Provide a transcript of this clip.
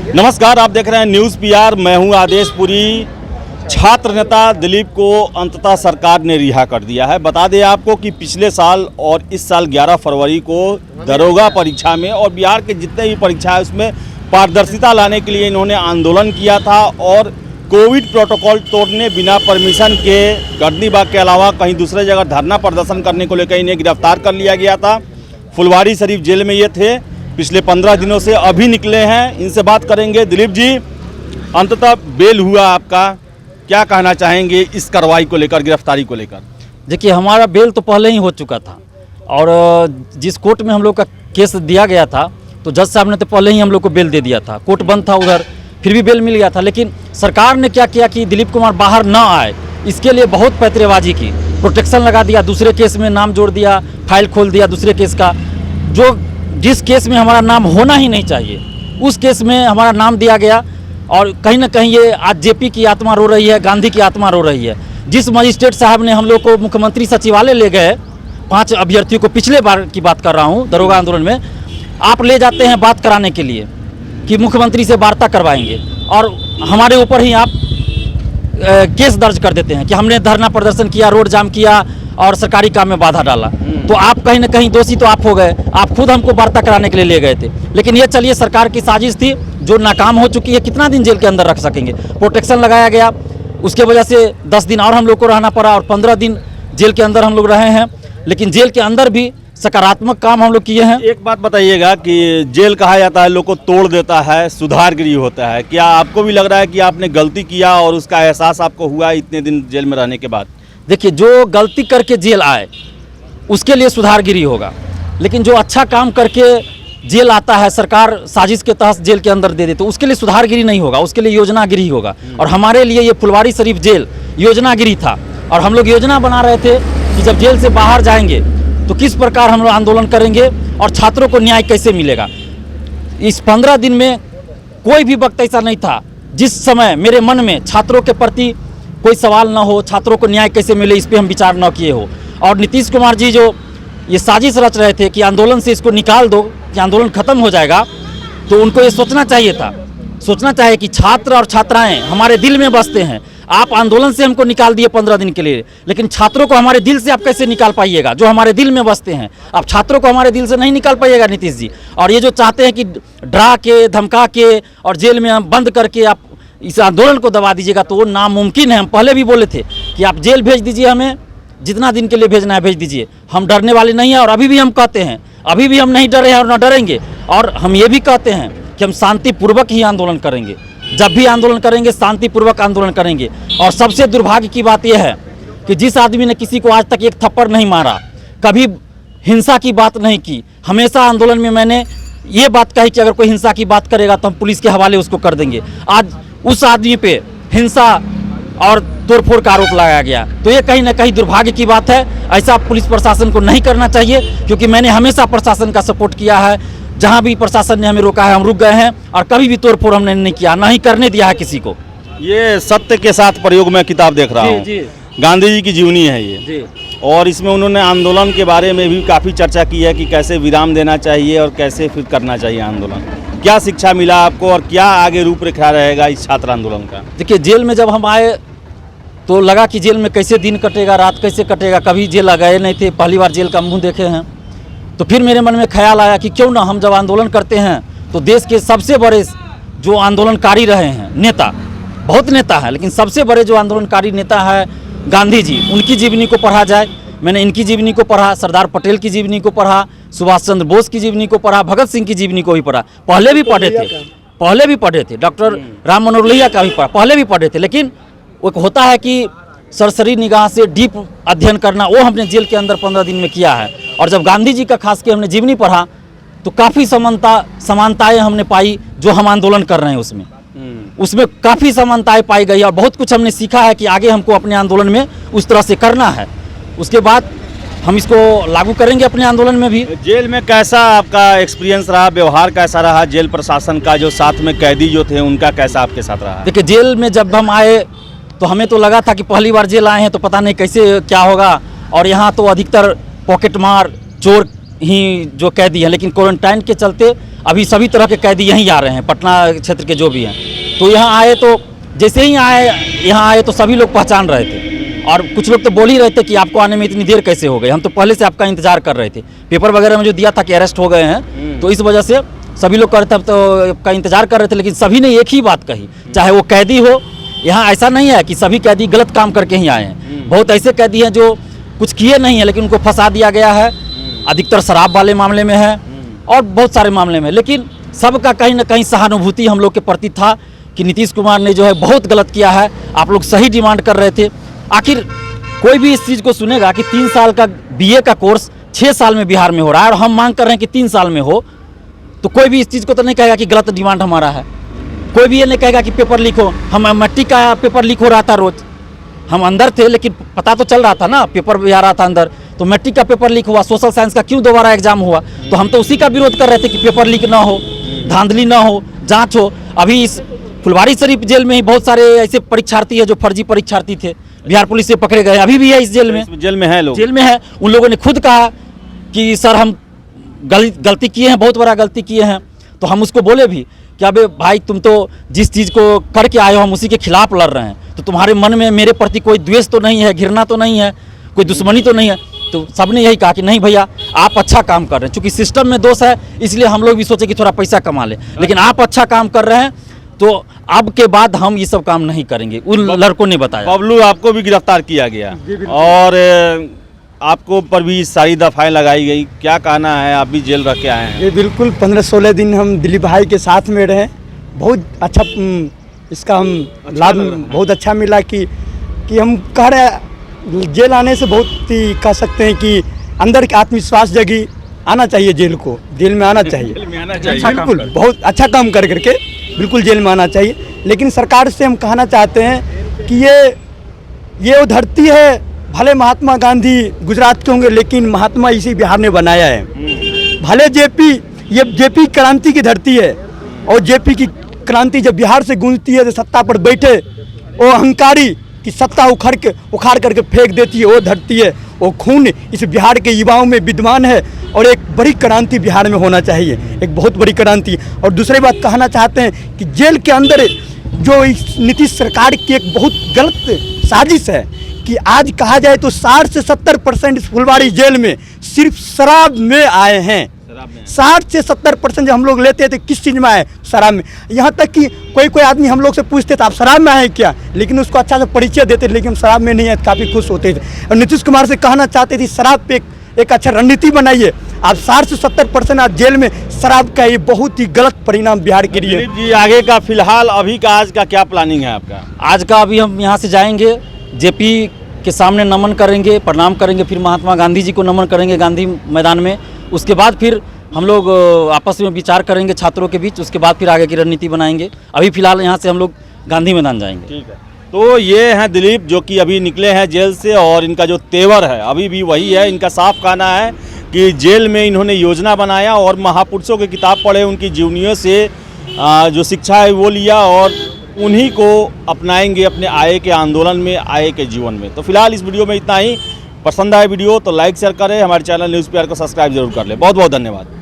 नमस्कार, आप देख रहे हैं न्यूज़ पीआर। मैं हूं आदेशपुरी। छात्र नेता दिलीप को अंततः सरकार ने रिहा कर दिया है। बता दें आपको कि पिछले साल और इस साल 11 फरवरी को दरोगा परीक्षा में और बिहार के जितने भी परीक्षा है उसमें पारदर्शिता लाने के लिए इन्होंने आंदोलन किया था और कोविड प्रोटोकॉल तोड़ने बिना परमिशन के गर्दनी बाग के अलावा कहीं दूसरे जगह धरना प्रदर्शन करने को लेकर इन्हें गिरफ्तार कर लिया गया था। फुलवारी शरीफ जेल में ये थे, पिछले 15 दिनों से अभी निकले हैं। इनसे बात करेंगे। दिलीप जी, अंततः बेल हुआ आपका, क्या कहना चाहेंगे इस कार्रवाई को लेकर, गिरफ्तारी को लेकर? देखिए, हमारा बेल तो पहले ही हो चुका था और जिस कोर्ट में हम लोग का केस दिया गया था तो जज साहब ने तो पहले ही हम लोग को बेल दे दिया था। कोर्ट बंद था उधर, फिर भी बेल मिल गया था। लेकिन सरकार ने क्या किया कि दिलीप कुमार बाहर ना आए, इसके लिए बहुत पैतरेबाजी की, प्रोटेक्शन लगा दिया, दूसरे केस में नाम जोड़ दिया, फाइल खोल दिया दूसरे केस का। जो जिस केस में हमारा नाम होना ही नहीं चाहिए उस केस में हमारा नाम दिया गया। और कहीं ना कहीं ये आज जेपी की आत्मा रो रही है, गांधी की आत्मा रो रही है। जिस मजिस्ट्रेट साहब ने हम लोग को मुख्यमंत्री सचिवालय ले गए 5 अभ्यर्थियों को, पिछले बार की बात कर रहा हूँ, दरोगा आंदोलन में, आप ले जाते हैं बात कराने के लिए कि मुख्यमंत्री से वार्ता करवाएंगे और हमारे ऊपर ही आप केस दर्ज कर देते हैं कि हमने धरना प्रदर्शन किया, रोड जाम किया और सरकारी काम में बाधा डाला। तो आप कहीं ना कहीं दोषी तो आप हो गए। आप खुद हमको वार्ता कराने के लिए ले गए थे, लेकिन ये चलिए सरकार की साजिश थी जो नाकाम हो चुकी है। कितना दिन जेल के अंदर रख सकेंगे? प्रोटेक्शन लगाया गया, उसके वजह से 10 दिन और हम लोग को रहना पड़ा और 15 दिन जेल के अंदर हम लोग रहे हैं। लेकिन जेल के अंदर भी सकारात्मक काम हम लोग किए हैं। एक बात बताइएगा कि जेल कहा जाता है लोग को तोड़ देता है, सुधारगृह होता है, क्या आपको भी लग रहा है कि आपने गलती किया और उसका एहसास आपको हुआ इतने दिन जेल में रहने के बाद? देखिए, जो गलती करके जेल आए उसके लिए सुधारगिरी होगा, लेकिन जो अच्छा काम करके जेल आता है, सरकार साजिश के तहत जेल के अंदर दे देते, तो उसके लिए सुधारगिरी नहीं होगा, उसके लिए योजनागिरी होगा। और हमारे लिए ये फुलवारी शरीफ जेल योजनागिरी था और हम लोग योजना बना रहे थे कि जब जेल से बाहर जाएंगे तो किस प्रकार हम लोग आंदोलन करेंगे और छात्रों को न्याय कैसे मिलेगा। इस 15 दिन में कोई भी वक्त ऐसा नहीं था जिस समय मेरे मन में छात्रों के प्रति कोई सवाल ना हो, छात्रों को न्याय कैसे मिले इस पर हम विचार न किए हो। और नीतीश कुमार जी जो ये साजिश रच रहे थे कि आंदोलन से इसको निकाल दो, कि आंदोलन खत्म हो जाएगा, तो उनको ये सोचना चाहिए था, सोचना चाहिए कि छात्र और छात्राएं हमारे दिल में बसते हैं। आप आंदोलन से हमको निकाल दिए 15 दिन के लिए, लेकिन छात्रों को हमारे दिल से आप कैसे निकाल पाइएगा? जो हमारे दिल में बसते हैं, आप छात्रों को हमारे दिल से नहीं निकाल पाइएगा नीतीश जी। और ये जो चाहते हैं कि डरा के, धमका के और जेल में हम बंद करके आप इस आंदोलन को दबा दीजिएगा, तो वो नामुमकिन है। हम पहले भी बोले थे कि आप जेल भेज दीजिए, हमें जितना दिन के लिए भेजना है भेज दीजिए, हम डरने वाले नहीं हैं। और अभी भी हम कहते हैं, अभी भी हम नहीं डरे हैं और न डरेंगे। और हम ये भी कहते हैं कि हम शांतिपूर्वक ही आंदोलन करेंगे, जब भी आंदोलन करेंगे शांतिपूर्वक आंदोलन करेंगे। और सबसे दुर्भाग्य की बात यह है कि जिस आदमी ने किसी को आज तक एक थप्पड़ नहीं मारा, कभी हिंसा की बात नहीं की, हमेशा आंदोलन में मैंने ये बात कही कि अगर कोई हिंसा की बात करेगा तो हम पुलिस के हवाले उसको कर देंगे। आज उस आदमी पे हिंसा और तोड़फोड़ का आरोप लगाया गया, तो ये कहीं ना कहीं दुर्भाग्य की बात है। ऐसा पुलिस प्रशासन को नहीं करना चाहिए, क्योंकि मैंने हमेशा प्रशासन का सपोर्ट किया है। जहां भी प्रशासन ने हमें रोका है हम रुक गए हैं और कभी भी तोड़फोड़ हमने नहीं किया, ना ही करने दिया है किसी को। ये सत्य के साथ प्रयोग में किताब देख रहा हूँ, गांधी जी की जीवनी है ये जी। और इसमें उन्होंने आंदोलन के बारे में भी काफ़ी चर्चा की है कि कैसे विराम देना चाहिए और कैसे फिर करना चाहिए आंदोलन। क्या शिक्षा मिला आपको और क्या आगे रूपरेखा रहेगा इस छात्र आंदोलन का? देखिए, जेल में जब हम आए तो लगा कि जेल में कैसे दिन कटेगा, रात कैसे कटेगा, कभी जेल गए नहीं थे, पहली बार जेल का मुंह देखे हैं। तो फिर मेरे मन में ख्याल आया कि क्यों ना हम जब आंदोलन करते हैं तो देश के सबसे बड़े जो आंदोलनकारी रहे हैं नेता, बहुत नेता है, लेकिन सबसे बड़े जो आंदोलनकारी नेता है गांधी जी, उनकी जीवनी को पढ़ा जाए। मैंने इनकी जीवनी को पढ़ा, सरदार पटेल की जीवनी को पढ़ा, सुभाष चंद्र बोस की जीवनी को पढ़ा, भगत सिंह की जीवनी को भी पढ़ा। पहले भी पढ़े थे, डॉक्टर राम मनोहर लोहिया का भी पढ़ा, पहले भी पढ़े थे। लेकिन वो होता है कि सरसरी निगाह से डीप अध्ययन करना, वो हमने जेल के अंदर 15 दिन में किया है। और जब गांधी जी का खास के हमने जीवनी पढ़ा तो काफ़ी समानताएं हमने पाई जो हम आंदोलन कर रहे हैं उसमें काफ़ी समानताएं पाई गई और बहुत कुछ हमने सीखा है कि आगे हमको अपने आंदोलन में उस तरह से करना है। उसके बाद हम इसको लागू करेंगे अपने आंदोलन में भी। जेल में कैसा आपका एक्सपीरियंस रहा, व्यवहार कैसा रहा जेल प्रशासन का, जो साथ में कैदी जो थे उनका कैसा आपके साथ रहा? देखिए, जेल में जब हम आए तो हमें तो लगा था कि पहली बार जेल आए हैं तो पता नहीं कैसे क्या होगा, और यहाँ तो अधिकतर पॉकेट मार चोर ही जो कैदी हैं, लेकिन क्वारंटाइन के चलते अभी सभी तरह के कैदी यहीं आ रहे हैं, पटना क्षेत्र के जो भी हैं। तो यहाँ आए तो जैसे ही यहाँ आए तो सभी लोग पहचान रहे थे, और कुछ लोग तो बोल ही रहे थे कि आपको आने में इतनी देर कैसे हो गई, हम तो पहले से आपका इंतजार कर रहे थे। पेपर वगैरह में जो दिया था कि अरेस्ट हो गए हैं, तो इस वजह से सभी लोग कर तब तो का इंतजार कर रहे थे। लेकिन सभी ने एक ही बात कही, चाहे वो कैदी हो, यहाँ ऐसा नहीं है कि सभी कैदी गलत काम करके ही आए हैं। बहुत ऐसे कैदी हैं जो कुछ किए नहीं है लेकिन उनको फंसा दिया गया है, अधिकतर शराब वाले मामले में है और बहुत सारे मामले में। लेकिन सबका कहीं ना कहीं सहानुभूति हम लोग के प्रति था कि नीतीश कुमार ने जो है बहुत गलत किया है, आप लोग सही डिमांड कर रहे थे। आखिर कोई भी इस चीज़ को सुनेगा कि 3 साल का बीए का कोर्स 6 साल में बिहार में हो रहा है और हम मांग कर रहे हैं कि 3 साल में हो, तो कोई भी इस चीज़ को तो नहीं कहेगा कि गलत डिमांड हमारा है। कोई भी ये नहीं कहेगा कि पेपर लीक हो। हम मैट्रिक का पेपर लीक हो रहा था रोज, हम अंदर थे लेकिन पता तो चल रहा था ना, पेपर भी आ रहा था अंदर। तो मैट्रिक का पेपर लीक हुआ, सोशल साइंस का क्यों दोबारा एग्जाम हुआ, तो हम तो उसी का विरोध कर रहे थे कि पेपर लीक ना हो, धांधली ना हो, जांच हो। अभी इस फुलवारी शरीफ जेल में ही बहुत सारे ऐसे परीक्षार्थी है जो फर्जी परीक्षार्थी थे, बिहार पुलिस से पकड़े गए, अभी भी है इस जेल में है लोग, जेल में है। उन लोगों ने खुद कहा कि सर हम गलती किए हैं, बहुत बड़ा गलती किए हैं। तो हम उसको बोले भी कि अबे भाई तुम तो जिस चीज़ को करके आए हो हम उसी के खिलाफ लड़ रहे हैं, तो तुम्हारे मन में मेरे प्रति कोई द्वेष तो नहीं है, घृणा तो नहीं है, कोई दुश्मनी तो नहीं है। तो सबने यही कहा कि नहीं भैया आप अच्छा काम कर रहे हैं, चूँकि सिस्टम में दोष है इसलिए हम लोग भी सोचे कि थोड़ा पैसा कमा ले, लेकिन आप अच्छा काम कर रहे हैं तो अब के बाद हम ये सब काम नहीं करेंगे। उन लड़कों ने बताया। बबलू आपको भी गिरफ्तार किया गया और आपको पर भी सारी दफाएं लगाई गई, क्या कहना है, आप भी जेल रख के आए हैं? ये बिल्कुल 15-16 दिन हम दिलीप भाई के साथ में रहे, बहुत अच्छा इसका हम लाभ बहुत अच्छा मिला कि हम कह रहे जेल आने से बहुत ही कह सकते हैं कि अंदर का आत्मविश्वास जगी, आना चाहिए जेल को, जेल में आना चाहिए, बिल्कुल बहुत अच्छा काम कर करके बिल्कुल जेल में आना चाहिए। लेकिन सरकार से हम कहना चाहते हैं कि ये वो धरती है, भले महात्मा गांधी गुजरात के होंगे लेकिन महात्मा इसी बिहार ने बनाया है। भले ये जेपी क्रांति की धरती है और जेपी की क्रांति जब बिहार से गूंजती है तो सत्ता पर बैठे वो अहंकारी की सत्ता उखाड़ करके फेंक देती है, वो धरती है, वो खून इस बिहार के युवाओं में विद्यमान है और एक बड़ी क्रांति बिहार में होना चाहिए, एक बहुत बड़ी क्रांति। और दूसरी बात कहना चाहते हैं कि जेल के अंदर जो इस नीतीश सरकार की एक बहुत गलत साजिश है कि आज कहा जाए तो 60 से 70% इस फुलवारी जेल में सिर्फ शराब में आए हैं। 60 से 70% जो हम लोग लेते थे किस चीज़ में आए, शराब में। यहाँ तक कि कोई आदमी हम लोग से पूछते थे आप शराब में आए क्या, लेकिन उसको अच्छा से परिचय देते थे, लेकिन शराब में नहीं है, काफ़ी खुश होते थे। और नीतीश कुमार से कहना चाहते थे शराब पे एक अच्छा रणनीति बनाइए। आप 60 से 70% आज जेल में शराब का, ये बहुत ही गलत परिणाम बिहार के लिए। जी आगे का फिलहाल अभी का आज का क्या प्लानिंग है आपका? आज का अभी हम यहाँ से जाएंगे, जेपी के सामने नमन करेंगे, प्रणाम करेंगे, फिर महात्मा गांधी जी को नमन करेंगे गांधी मैदान में। उसके बाद फिर हम लोग आपस में विचार करेंगे छात्रों के बीच, उसके बाद फिर आगे की रणनीति बनाएंगे। अभी फिलहाल यहाँ से हम लोग गांधी मैदान जाएंगे। ठीक है, तो ये हैं दिलीप जो कि अभी निकले हैं जेल से और इनका जो तेवर है अभी भी वही है। इनका साफ कहना है कि जेल में इन्होंने योजना बनाया और महापुरुषों की किताब पढ़े, उनकी जीवनियों से जो शिक्षा है वो लिया और उन्हीं को अपनाएंगे अपने आए के आंदोलन में, आए के जीवन में। तो फिलहाल इस वीडियो में इतना ही। पसंद आए वीडियो तो लाइक शेयर करें, हमारे चैनल न्यूज़ पीआर को सब्सक्राइब जरूर कर लें। बहुत बहुत धन्यवाद।